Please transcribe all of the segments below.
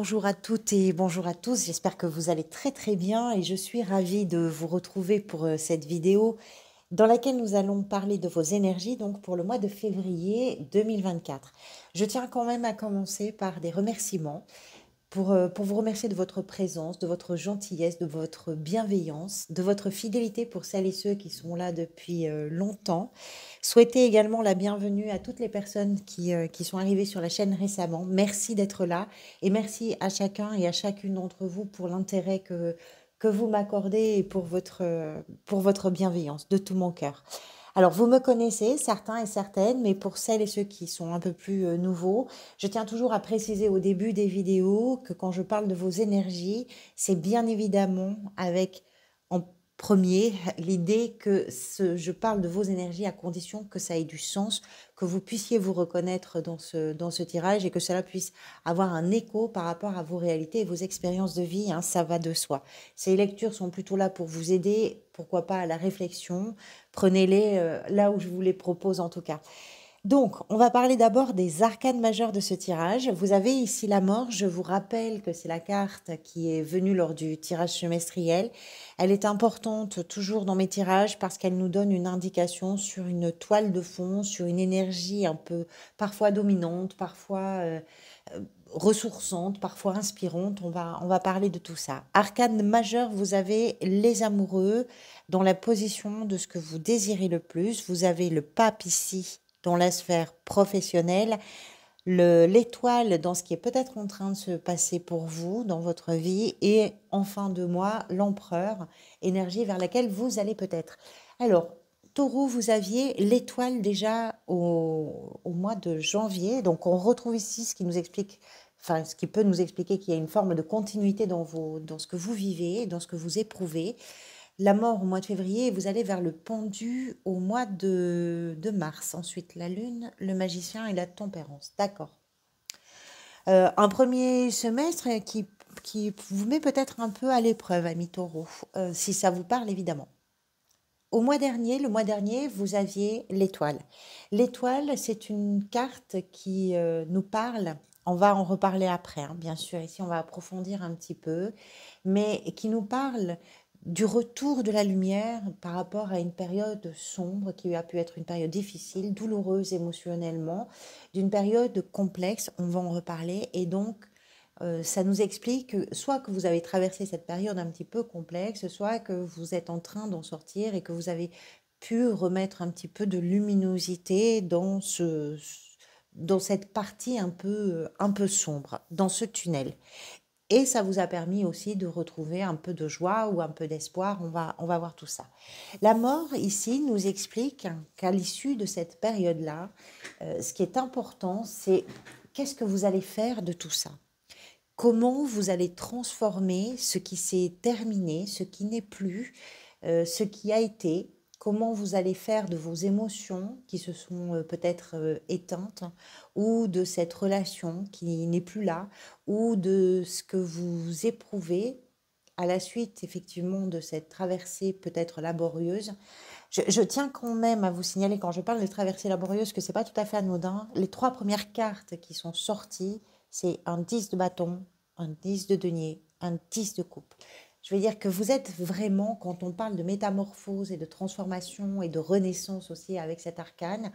bonjour à toutes et bonjour à tous. J'espère que vous allez très très bien et je suis ravie de vous retrouver pour cette vidéo dans laquelle nous allons parler de vos énergies donc pour le mois de février 2024. Je tiens quand même à commencer par des remerciements pour vous remercier de votre présence, de votre gentillesse, de votre bienveillance, de votre fidélité pour celles et ceux qui sont là depuis longtemps. Souhaiter également la bienvenue à toutes les personnes qui sont arrivées sur la chaîne récemment. Merci d'être là et merci à chacun et à chacune d'entre vous pour l'intérêt que vous m'accordez et pour votre bienveillance de tout mon cœur. Alors, vous me connaissez, certains et certaines, mais pour celles et ceux qui sont un peu plus nouveaux, je tiens toujours à préciser au début des vidéos que quand je parle de vos énergies, c'est bien évidemment avec en premier l'idée que je parle de vos énergies à condition que ça ait du sens, que vous puissiez vous reconnaître dans ce tirage et que cela puisse avoir un écho par rapport à vos réalités et vos expériences de vie, hein, ça va de soi. Ces lectures sont plutôt là pour vous aider, pourquoi pas à la réflexion. Prenez-les là où je vous les propose en tout cas. Donc, on va parler d'abord des arcanes majeures de ce tirage. Vous avez ici la mort. Je vous rappelle que c'est la carte qui est venue lors du tirage semestriel. Elle est importante toujours dans mes tirages parce qu'elle nous donne une indication sur une toile de fond, sur une énergie un peu parfois dominante, parfois ressourçante, parfois inspirante. On va parler de tout ça. Arcane majeure, vous avez les amoureux dans la position de ce que vous désirez le plus. Vous avez le pape ici dans la sphère professionnelle, l'étoile dans ce qui est peut-être en train de se passer pour vous dans votre vie et en fin de mois, l'empereur, énergie vers laquelle vous allez peut-être. Alors, Taureau, vous aviez l'étoile déjà au mois de janvier, donc on retrouve ici ce qui nous explique, enfin ce qui peut nous expliquer qu'il y a une forme de continuité dans ce que vous vivez, dans ce que vous éprouvez. La mort au mois de février, vous allez vers le pendu au mois de mars. Ensuite, la lune, le magicien et la tempérance. D'accord. Un premier semestre qui vous met peut-être un peu à l'épreuve, ami Taureau, si ça vous parle évidemment. Au mois dernier, le mois dernier, vous aviez l'étoile. L'étoile, c'est une carte qui nous parle. On va en reparler après, hein, bien sûr. Ici, on va approfondir un petit peu, mais qui nous parle du retour de la lumière par rapport à une période sombre qui a pu être une période difficile, douloureuse émotionnellement, d'une période complexe. On va en reparler et donc ça nous explique soit que vous avez traversé cette période un petit peu complexe, soit que vous êtes en train d'en sortir et que vous avez pu remettre un petit peu de luminosité dans cette partie un peu sombre, dans ce tunnel. Et ça vous a permis aussi de retrouver un peu de joie ou un peu d'espoir. On va voir tout ça. La mort, ici, nous explique qu'à l'issue de cette période-là, ce qui est important, c'est qu'est-ce que vous allez faire de tout ça? Comment vous allez transformer ce qui s'est terminé, ce qui n'est plus, ce qui a été, comment vous allez faire de vos émotions qui se sont peut-être éteintes, ou de cette relation qui n'est plus là, ou de ce que vous éprouvez à la suite effectivement de cette traversée peut-être laborieuse. Je tiens quand même à vous signaler quand je parle de traversée laborieuse que c'est pas tout à fait anodin. Les trois premières cartes qui sont sorties, c'est un 10 de bâton, un 10 de denier, un 10 de coupe. Je veux dire que vous êtes vraiment, quand on parle de métamorphose et de transformation et de renaissance aussi avec cet arcane,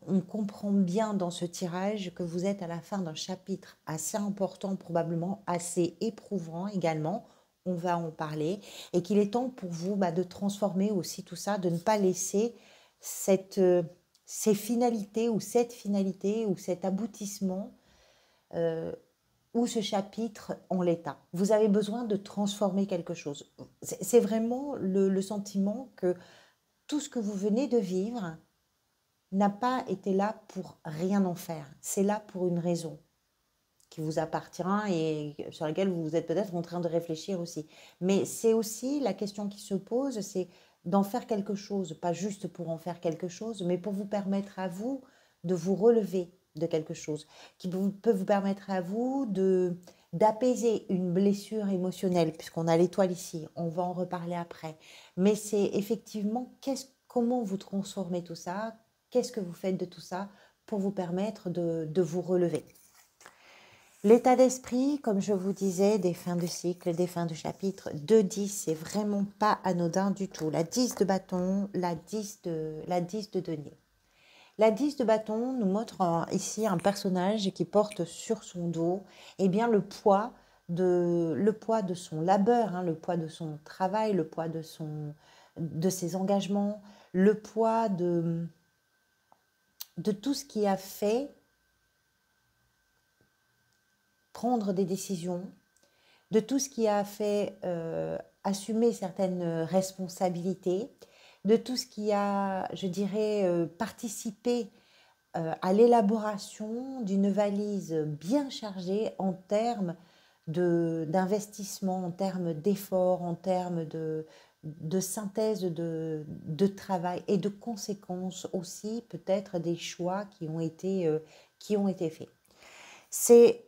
on comprend bien dans ce tirage que vous êtes à la fin d'un chapitre assez important, probablement assez éprouvant également. On va en parler et qu'il est temps pour vous de transformer aussi tout ça, de ne pas laisser ces finalités ou cette finalité ou cet aboutissement euh, ou ce chapitre en l'état. Vous avez besoin de transformer quelque chose. C'est vraiment le sentiment que tout ce que vous venez de vivre n'a pas été là pour rien en faire. C'est là pour une raison qui vous appartient et sur laquelle vous êtes peut-être en train de réfléchir aussi. Mais c'est aussi la question qui se pose, c'est d'en faire quelque chose, pas juste pour en faire quelque chose, mais pour vous permettre à vous de vous relever de quelque chose, peut vous permettre à vous d'apaiser une blessure émotionnelle, puisqu'on a l'étoile ici, on va en reparler après. Mais c'est effectivement comment vous transformez tout ça, qu'est-ce que vous faites de tout ça pour vous permettre de vous relever. L'état d'esprit, comme je vous disais, des fins de cycle, des fins de chapitre, 2-10, c'est vraiment pas anodin du tout. La 10 de bâton, la 10 de denier. La 10 de bâton nous montre ici un personnage qui porte sur son dos eh bien, le poids de son labeur, hein, le poids de son travail, le poids de ses engagements, le poids de tout ce qui a fait prendre des décisions, de tout ce qui a fait assumer certaines responsabilités, de tout ce qui a, je dirais, participé à l'élaboration d'une valise bien chargée en termes d'investissement, en termes d'efforts, en termes de synthèse de travail et de conséquences aussi, peut-être des choix qui ont été faits.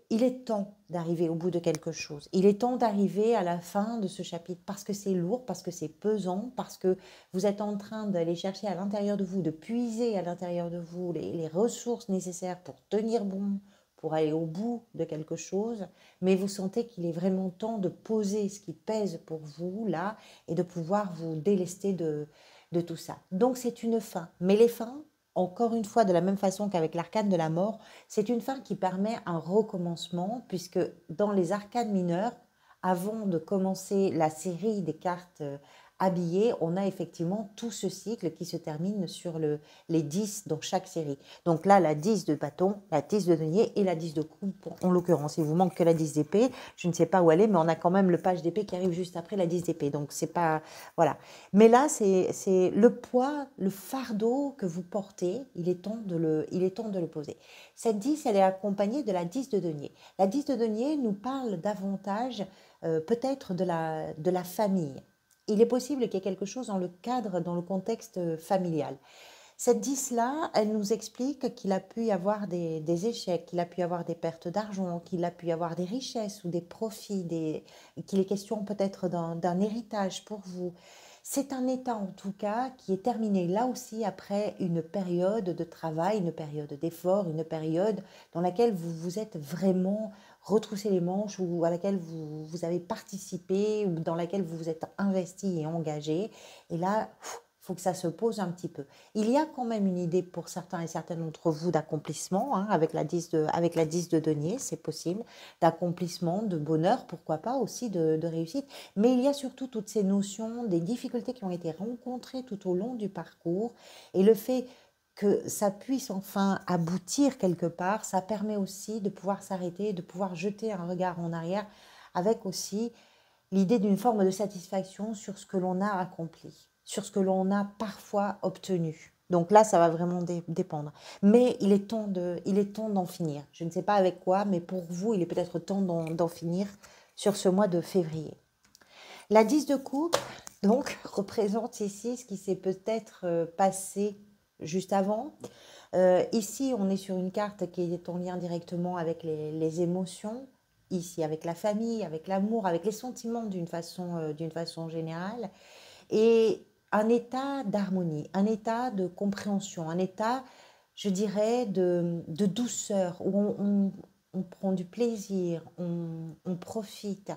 Il est temps d'arriver au bout de quelque chose. Il est temps d'arriver à la fin de ce chapitre parce que c'est lourd, parce que c'est pesant, parce que vous êtes en train d'aller chercher à l'intérieur de vous, de puiser à l'intérieur de vous les ressources nécessaires pour tenir bon, pour aller au bout de quelque chose. Mais vous sentez qu'il est vraiment temps de poser ce qui pèse pour vous là et de pouvoir vous délester de tout ça. Donc c'est une fin. Mais les fins, encore une fois, de la même façon qu'avec l'arcane de la mort, c'est une fin qui permet un recommencement, puisque dans les arcanes mineures, avant de commencer la série des cartes habillées, on a effectivement tout ce cycle qui se termine sur les 10 dans chaque série. Donc là, la 10 de bâton, la 10 de denier et la 10 de coupe, en l'occurrence. Il vous manque que la 10 d'épée, je ne sais pas où elle est, mais on a quand même le page d'épée qui arrive juste après la 10 d'épée. Donc c'est pas... Voilà. Mais là, c'est le poids, le fardeau que vous portez, il est temps de le poser. Cette 10, elle est accompagnée de la 10 de denier. La 10 de denier nous parle davantage peut-être de la famille. Il est possible qu'il y ait quelque chose dans le cadre, dans le contexte familial. Cette 10-là, elle nous explique qu'il a pu y avoir des échecs, qu'il a pu y avoir des pertes d'argent, qu'il a pu y avoir des richesses ou des profits, qu'il est question peut-être d'un héritage pour vous. C'est un état en tout cas qui est terminé là aussi après une période de travail, une période d'effort, une période dans laquelle vous vous êtes vraiment retroussé les manches ou à laquelle vous avez participé ou dans laquelle vous vous êtes investi et engagé. Et là, il faut que ça se pose un petit peu. Il y a quand même une idée pour certains et certaines d'entre vous d'accomplissement, hein, avec la 10 de denier, c'est possible, d'accomplissement, de bonheur, pourquoi pas aussi de réussite. Mais il y a surtout toutes ces notions des difficultés qui ont été rencontrées tout au long du parcours et le fait que ça puisse enfin aboutir quelque part, ça permet aussi de pouvoir s'arrêter, de pouvoir jeter un regard en arrière avec aussi l'idée d'une forme de satisfaction sur ce que l'on a accompli, sur ce que l'on a parfois obtenu. Donc là, ça va vraiment dépendre. Mais il est temps d'en finir. Je ne sais pas avec quoi, mais pour vous, il est peut-être temps d'en finir sur ce mois de février. La 10 de coupe, donc, représente ici ce qui s'est peut-être passé juste avant. Ici, on est sur une carte qui est en lien directement avec les émotions, ici avec la famille, avec l'amour, avec les sentiments d'une façon générale, et un état d'harmonie, un état de compréhension, un état, je dirais, de douceur, où on prend du plaisir, on profite,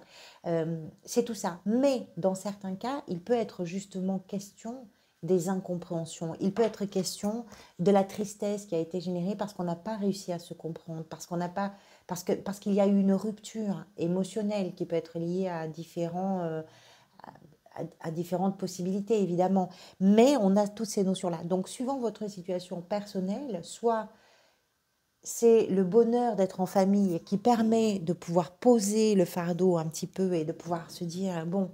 c'est tout ça. Mais dans certains cas, il peut être justement question des incompréhensions. Il peut être question de la tristesse qui a été générée parce qu'on n'a pas réussi à se comprendre, parce qu'il y a eu une rupture émotionnelle qui peut être liée à différentes possibilités, évidemment. Mais on a toutes ces notions-là. Donc, suivant votre situation personnelle, soit c'est le bonheur d'être en famille qui permet de pouvoir poser le fardeau un petit peu et de pouvoir se dire, bon,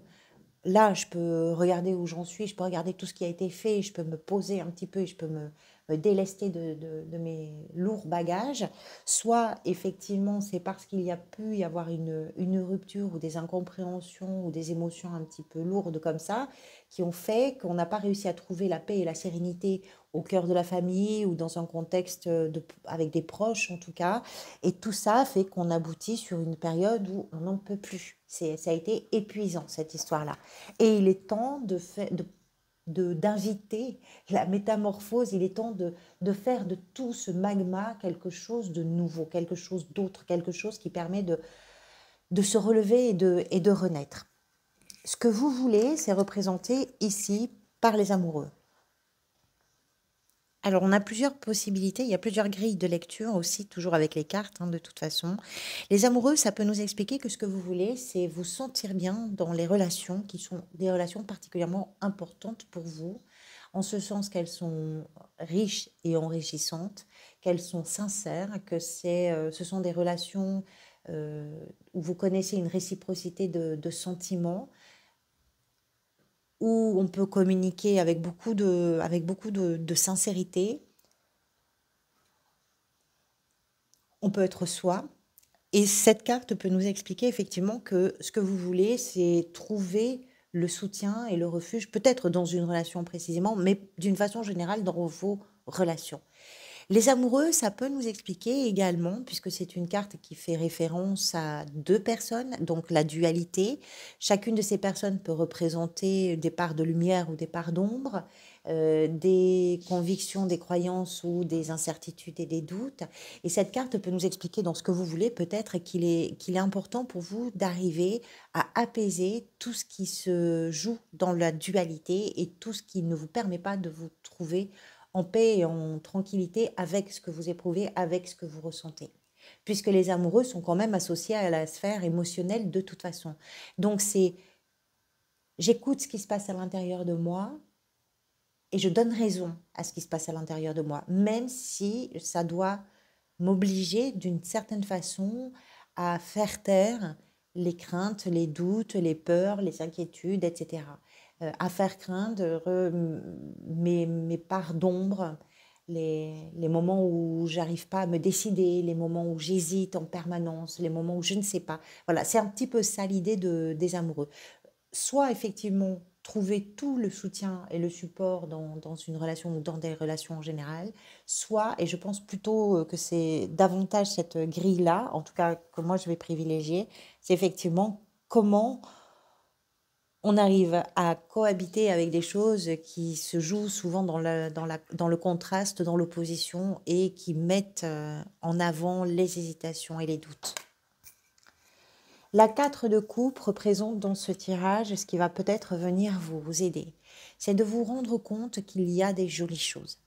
là, je peux regarder où j'en suis, je peux regarder tout ce qui a été fait, je peux me poser un petit peu et je peux me délester de mes lourds bagages. Soit, effectivement, c'est parce qu'il y a pu y avoir une rupture ou des incompréhensions ou des émotions un petit peu lourdes comme ça, qui ont fait qu'on n'a pas réussi à trouver la paix et la sérénité au cœur de la famille ou dans un contexte avec des proches en tout cas. Et tout ça fait qu'on aboutit sur une période où on n'en peut plus. Ça a été épuisant, cette histoire-là. Et il est temps d'inviter la métamorphose, il est temps de faire de tout ce magma quelque chose de nouveau, quelque chose d'autre, quelque chose qui permet de se relever et de renaître. Ce que vous voulez, c'est représenté ici par les amoureux. Alors, on a plusieurs possibilités, il y a plusieurs grilles de lecture aussi, toujours avec les cartes, de toute façon. Les amoureux, ça peut nous expliquer que ce que vous voulez, c'est vous sentir bien dans les relations qui sont des relations particulièrement importantes pour vous, en ce sens qu'elles sont riches et enrichissantes, qu'elles sont sincères, que ce sont des relations où vous connaissez une réciprocité de sentiments, où on peut communiquer avec beaucoup de sincérité. On peut être soi. Et cette carte peut nous expliquer effectivement que ce que vous voulez, c'est trouver le soutien et le refuge, peut-être dans une relation précisément, mais d'une façon générale dans vos relations. Les amoureux, ça peut nous expliquer également, puisque c'est une carte qui fait référence à deux personnes, donc la dualité. Chacune de ces personnes peut représenter des parts de lumière ou des parts d'ombre, des convictions, des croyances ou des incertitudes et des doutes. Et cette carte peut nous expliquer dans ce que vous voulez peut-être qu'il est important pour vous d'arriver à apaiser tout ce qui se joue dans la dualité et tout ce qui ne vous permet pas de vous trouver en paix et en tranquillité avec ce que vous éprouvez, avec ce que vous ressentez. Puisque les amoureux sont quand même associés à la sphère émotionnelle de toute façon. Donc c'est, j'écoute ce qui se passe à l'intérieur de moi et je donne raison à ce qui se passe à l'intérieur de moi, même si ça doit m'obliger d'une certaine façon à faire taire les craintes, les doutes, les peurs, les inquiétudes, etc. À faire craindre mes parts d'ombre, les moments où j'arrive pas à me décider, les moments où j'hésite en permanence, les moments où je ne sais pas. Voilà, c'est un petit peu ça l'idée des amoureux. Soit effectivement trouver tout le soutien et le support dans une relation ou dans des relations en général, soit, et je pense plutôt que c'est davantage cette grille-là, en tout cas que moi je vais privilégier, c'est effectivement comment on arrive à cohabiter avec des choses qui se jouent souvent dans le contraste, dans l'opposition et qui mettent en avant les hésitations et les doutes. La 4 de coupe représente dans ce tirage ce qui va peut-être venir vous aider. C'est de vous rendre compte qu'il y a des jolies choses.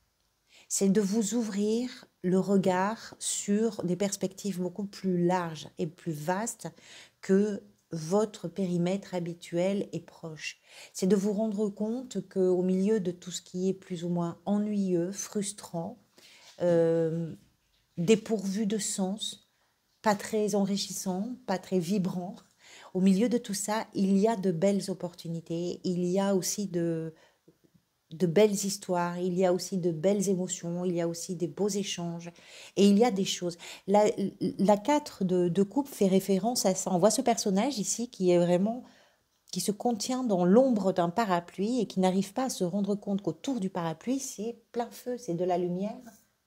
C'est de vous ouvrir le regard sur des perspectives beaucoup plus larges et plus vastes que votre périmètre habituel et proche. C'est de vous rendre compte qu'au milieu de tout ce qui est plus ou moins ennuyeux, frustrant, dépourvu de sens, pas très enrichissant, pas très vibrant, au milieu de tout ça, il y a de belles opportunités, il y a aussi de belles histoires, il y a aussi de belles émotions, il y a aussi des beaux échanges, et il y a des choses. La 4 de coupe fait référence à ça. On voit ce personnage ici qui est vraiment, qui se contient dans l'ombre d'un parapluie et qui n'arrive pas à se rendre compte qu'autour du parapluie, c'est plein feu, c'est de la lumière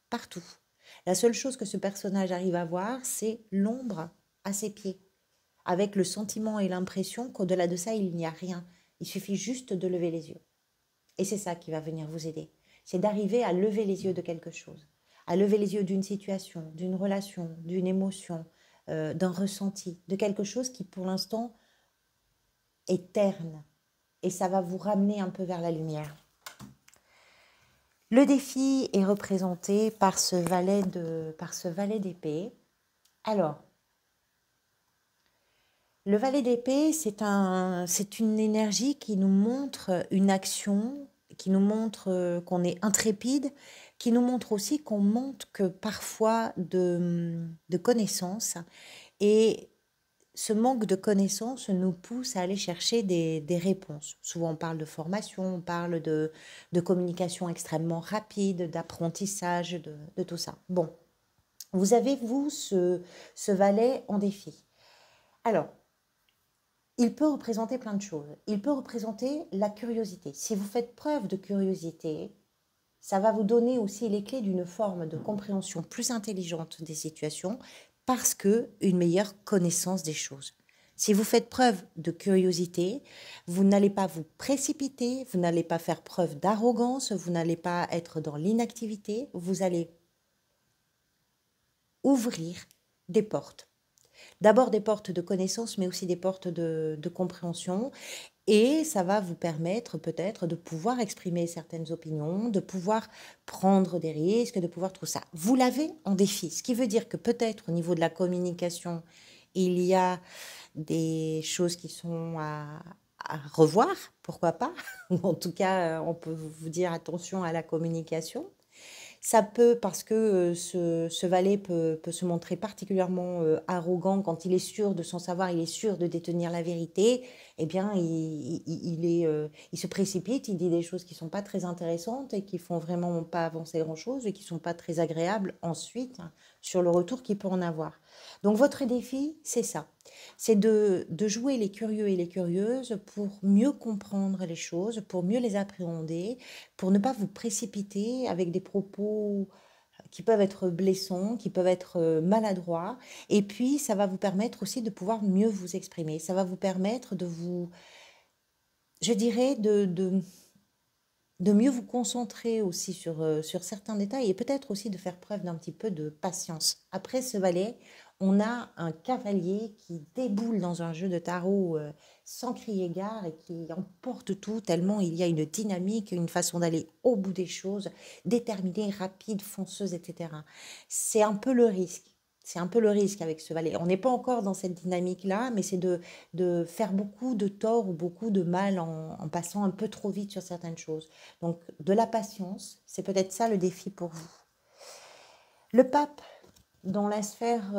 partout. La seule chose que ce personnage arrive à voir, c'est l'ombre à ses pieds, avec le sentiment et l'impression qu'au-delà de ça, il n'y a rien. Il suffit juste de lever les yeux. Et c'est ça qui va venir vous aider. C'est d'arriver à lever les yeux de quelque chose, à lever les yeux d'une situation, d'une relation, d'une émotion, d'un ressenti, de quelque chose qui pour l'instant est terne. Et ça va vous ramener un peu vers la lumière. Le défi est représenté par ce valet d'épée. Alors, le valet d'épée, c'est une énergie qui nous montre une action, qui nous montre qu'on est intrépide, qui nous montre aussi qu'on manque que parfois de connaissances. Et ce manque de connaissances nous pousse à aller chercher des réponses. Souvent, on parle de formation, on parle de communication extrêmement rapide, d'apprentissage, de tout ça. Bon, vous avez, vous, ce valet en défi. Alors, il peut représenter plein de choses. Il peut représenter la curiosité. Si vous faites preuve de curiosité, ça va vous donner aussi les clés d'une forme de compréhension plus intelligente des situations parce que une meilleure connaissance des choses. Si vous faites preuve de curiosité, vous n'allez pas vous précipiter, vous n'allez pas faire preuve d'arrogance, vous n'allez pas être dans l'inactivité, vous allez ouvrir des portes. D'abord des portes de connaissance, mais aussi des portes de compréhension. Et ça va vous permettre peut-être de pouvoir exprimer certaines opinions, de pouvoir prendre des risques, de pouvoir tout ça. Vous l'avez en défi, ce qui veut dire que peut-être au niveau de la communication, il y a des choses qui sont à revoir, pourquoi pas. En tout cas, on peut vous dire attention à la communication. Ça peut, parce que ce valet peut se montrer particulièrement arrogant quand il est sûr de son savoir, il est sûr de détenir la vérité, eh bien, il se précipite, il dit des choses qui ne sont pas très intéressantes et qui font vraiment pas avancer grand-chose et qui ne sont pas très agréables ensuite, hein, sur le retour qu'il peut en avoir. Donc, votre défi, c'est ça. C'est de jouer les curieux et les curieuses pour mieux comprendre les choses, pour mieux les appréhender, pour ne pas vous précipiter avec des propos qui peuvent être blessants, qui peuvent être maladroits. Et puis, ça va vous permettre aussi de pouvoir mieux vous exprimer. Ça va vous permettre de vous, je dirais, de mieux vous concentrer aussi sur certains détails et peut-être aussi de faire preuve d'un petit peu de patience. Après ce valet, on a un cavalier qui déboule dans un jeu de tarot sans crier gare et qui emporte tout tellement il y a une dynamique, une façon d'aller au bout des choses, déterminée, rapide, fonceuse, etc. C'est un peu le risque. C'est un peu le risque avec ce valet. On n'est pas encore dans cette dynamique-là, mais c'est de faire beaucoup de tort ou beaucoup de mal en passant un peu trop vite sur certaines choses. Donc, de la patience, c'est peut-être ça le défi pour vous. Le pape, dans la sphère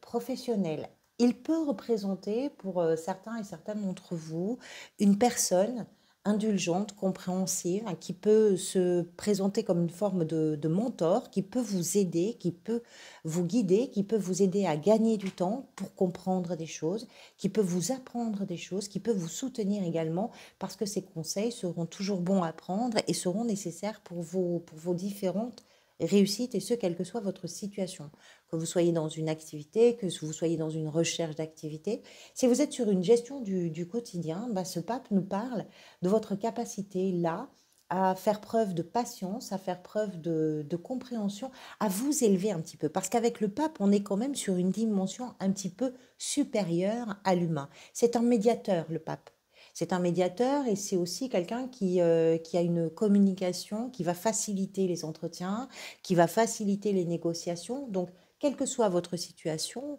professionnelle, il peut représenter pour certains et certaines d'entre vous une personne indulgente, compréhensive, hein, qui peut se présenter comme une forme de mentor, qui peut vous aider, qui peut vous guider, qui peut vous aider à gagner du temps pour comprendre des choses, qui peut vous apprendre des choses, qui peut vous soutenir également, parce que ces conseils seront toujours bons à prendre et seront nécessaires pour vos différentes réussite, et ce, quelle que soit votre situation. Que vous soyez dans une activité, que vous soyez dans une recherche d'activité. Si vous êtes sur une gestion du quotidien, bah, ce pape nous parle de votre capacité là à faire preuve de patience, à faire preuve de compréhension, à vous élever un petit peu. Parce qu'avec le pape, on est quand même sur une dimension un petit peu supérieure à l'humain. C'est un médiateur, le pape. C'est un médiateur et c'est aussi quelqu'un qui a une communication qui va faciliter les entretiens, qui va faciliter les négociations. Donc, quelle que soit votre situation,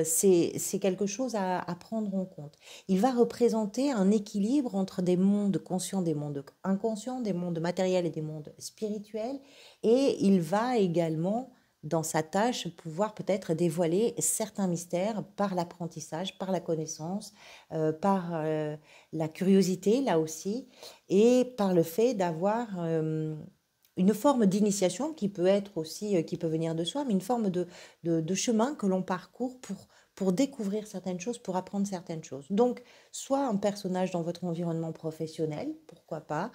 c'est quelque chose à prendre en compte. Il va représenter un équilibre entre des mondes conscients, des mondes inconscients, des mondes matériels et des mondes spirituels. Et il va également, dans sa tâche, pouvoir peut-être dévoiler certains mystères par l'apprentissage, par la connaissance, par la curiosité, là aussi, et par le fait d'avoir une forme d'initiation qui peut être aussi, qui peut venir de soi, mais une forme de chemin que l'on parcourt pour découvrir certaines choses, pour apprendre certaines choses. Donc, soit un personnage dans votre environnement professionnel, pourquoi pas.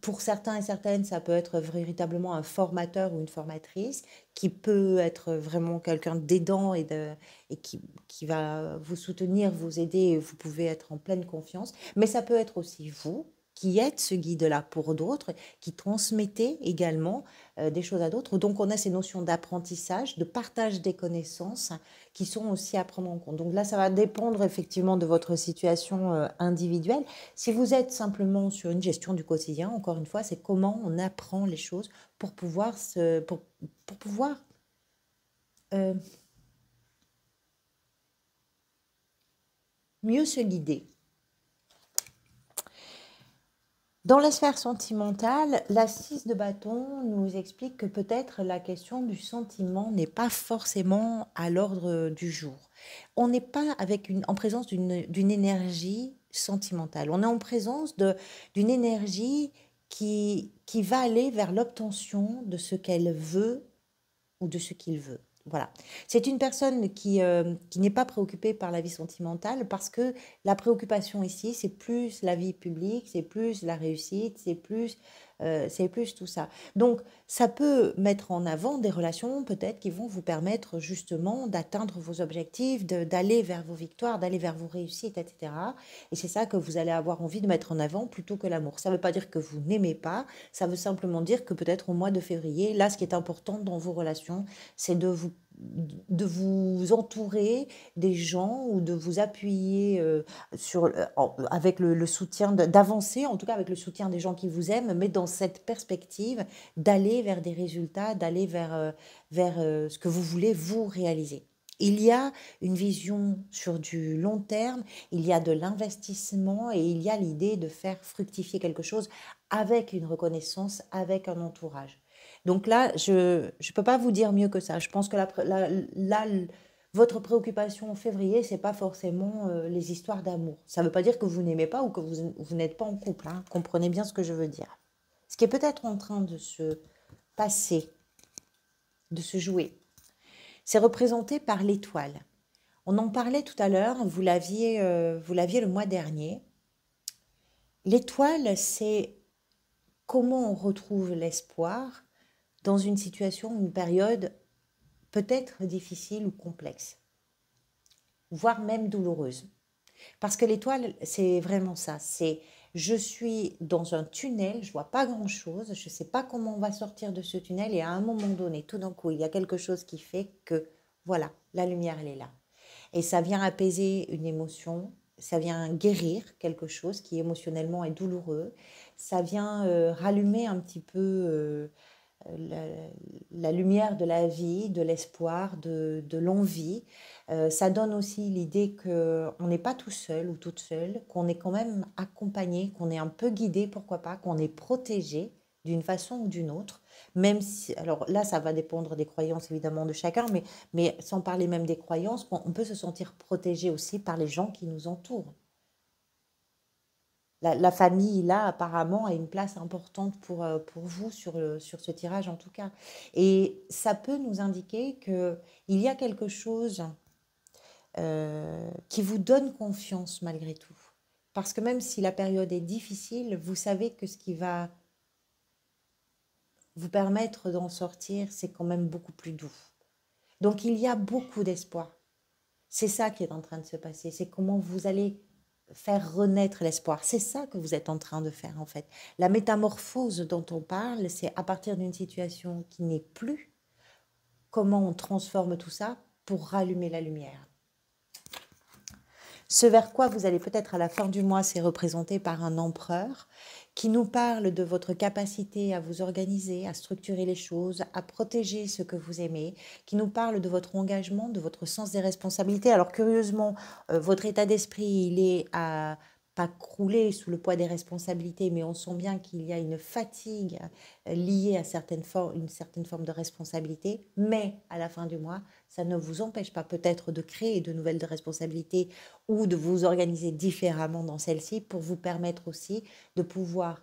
Pour certains et certaines, ça peut être véritablement un formateur ou une formatrice qui peut être vraiment quelqu'un d'aidant et qui va vous soutenir, vous aider, et vous pouvez être en pleine confiance. Mais ça peut être aussi vous qui êtes ce guide-là pour d'autres, qui transmettez également des choses à d'autres. Donc on a ces notions d'apprentissage, de partage des connaissances qui sont aussi à prendre en compte. Donc là, ça va dépendre effectivement de votre situation individuelle. Si vous êtes simplement sur une gestion du quotidien, encore une fois, c'est comment on apprend les choses pour pouvoir, pour pouvoir euh, mieux se guider. Dans la sphère sentimentale, la 6 de bâton nous explique que peut-être la question du sentiment n'est pas forcément à l'ordre du jour. On n'est pas en présence d'une énergie sentimentale. On est en présence d'une énergie qui va aller vers l'obtention de ce qu'elle veut ou de ce qu'il veut. Voilà. C'est une personne qui n'est pas préoccupée par la vie sentimentale parce que la préoccupation ici, c'est plus la vie publique, c'est plus la réussite, c'est plus c'est plus tout ça. Donc, ça peut mettre en avant des relations peut-être qui vont vous permettre justement d'atteindre vos objectifs, d'aller vers vos victoires, d'aller vers vos réussites, etc. Et c'est ça que vous allez avoir envie de mettre en avant plutôt que l'amour. Ça ne veut pas dire que vous n'aimez pas, ça veut simplement dire que peut-être au mois de février, là, ce qui est important dans vos relations, c'est de vous entourer des gens ou de vous appuyer avec le soutien, d'avancer, en tout cas avec le soutien des gens qui vous aiment, mais dans cette perspective d'aller vers des résultats, d'aller vers ce que vous voulez vous réaliser. Il y a une vision sur du long terme, il y a de l'investissement et il y a l'idée de faire fructifier quelque chose avec une reconnaissance, avec un entourage. Donc là, je ne peux pas vous dire mieux que ça. Je pense que votre préoccupation en février, c'est pas forcément les histoires d'amour. Ça ne veut pas dire que vous n'aimez pas ou que vous n'êtes pas en couple, hein. Comprenez bien ce que je veux dire. Ce qui est peut-être en train de se passer, de se jouer, c'est représenté par l'étoile. On en parlait tout à l'heure, vous l'aviez le mois dernier. L'étoile, c'est comment on retrouve l'espoir dans une situation, une période peut-être difficile ou complexe, voire même douloureuse. Parce que l'étoile, c'est vraiment ça. C'est je suis dans un tunnel, je vois pas grand-chose, je ne sais pas comment on va sortir de ce tunnel et à un moment donné, tout d'un coup, il y a quelque chose qui fait que, voilà, la lumière, elle est là. Et ça vient apaiser une émotion, ça vient guérir quelque chose qui émotionnellement est douloureux, ça vient rallumer un petit peu la, la lumière de la vie, de l'espoir, de l'envie. Ça donne aussi l'idée qu'on n'est pas tout seul ou toute seule, qu'on est quand même accompagné, qu'on est un peu guidé, pourquoi pas, qu'on est protégé d'une façon ou d'une autre, même si, alors là, ça va dépendre des croyances évidemment de chacun, mais sans parler même des croyances, on peut se sentir protégé aussi par les gens qui nous entourent. La famille, là, apparemment, a une place importante pour vous sur ce tirage, en tout cas. Et ça peut nous indiquer qu'il y a quelque chose qui vous donne confiance malgré tout. Parce que même si la période est difficile, vous savez que ce qui va vous permettre d'en sortir, c'est quand même beaucoup plus doux. Donc il y a beaucoup d'espoir. C'est ça qui est en train de se passer. C'est comment vous allez faire renaître l'espoir. C'est ça que vous êtes en train de faire en fait. La métamorphose dont on parle, c'est à partir d'une situation qui n'est plus, comment on transforme tout ça pour rallumer la lumière. Ce vers quoi vous allez peut-être à la fin du mois, c'est représenté par un empereur qui nous parle de votre capacité à vous organiser, à structurer les choses, à protéger ce que vous aimez, qui nous parle de votre engagement, de votre sens des responsabilités. Alors curieusement, votre état d'esprit, il est à pas crouler sous le poids des responsabilités, mais on sent bien qu'il y a une fatigue liée à une certaine forme de responsabilité. Mais à la fin du mois, ça ne vous empêche pas peut-être de créer de nouvelles responsabilités ou de vous organiser différemment dans celle-ci pour vous permettre aussi de pouvoir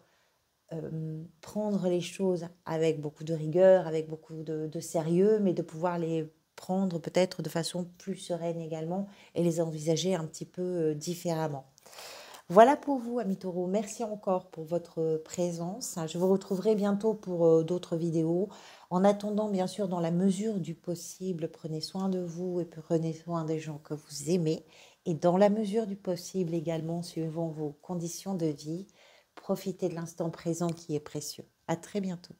prendre les choses avec beaucoup de rigueur, avec beaucoup de sérieux, mais de pouvoir les prendre peut-être de façon plus sereine également et les envisager un petit peu différemment. Voilà pour vous, amis taureaux. Merci encore pour votre présence. Je vous retrouverai bientôt pour d'autres vidéos. En attendant, bien sûr, dans la mesure du possible, prenez soin de vous et prenez soin des gens que vous aimez. Et dans la mesure du possible également, suivant vos conditions de vie, profitez de l'instant présent qui est précieux. À très bientôt.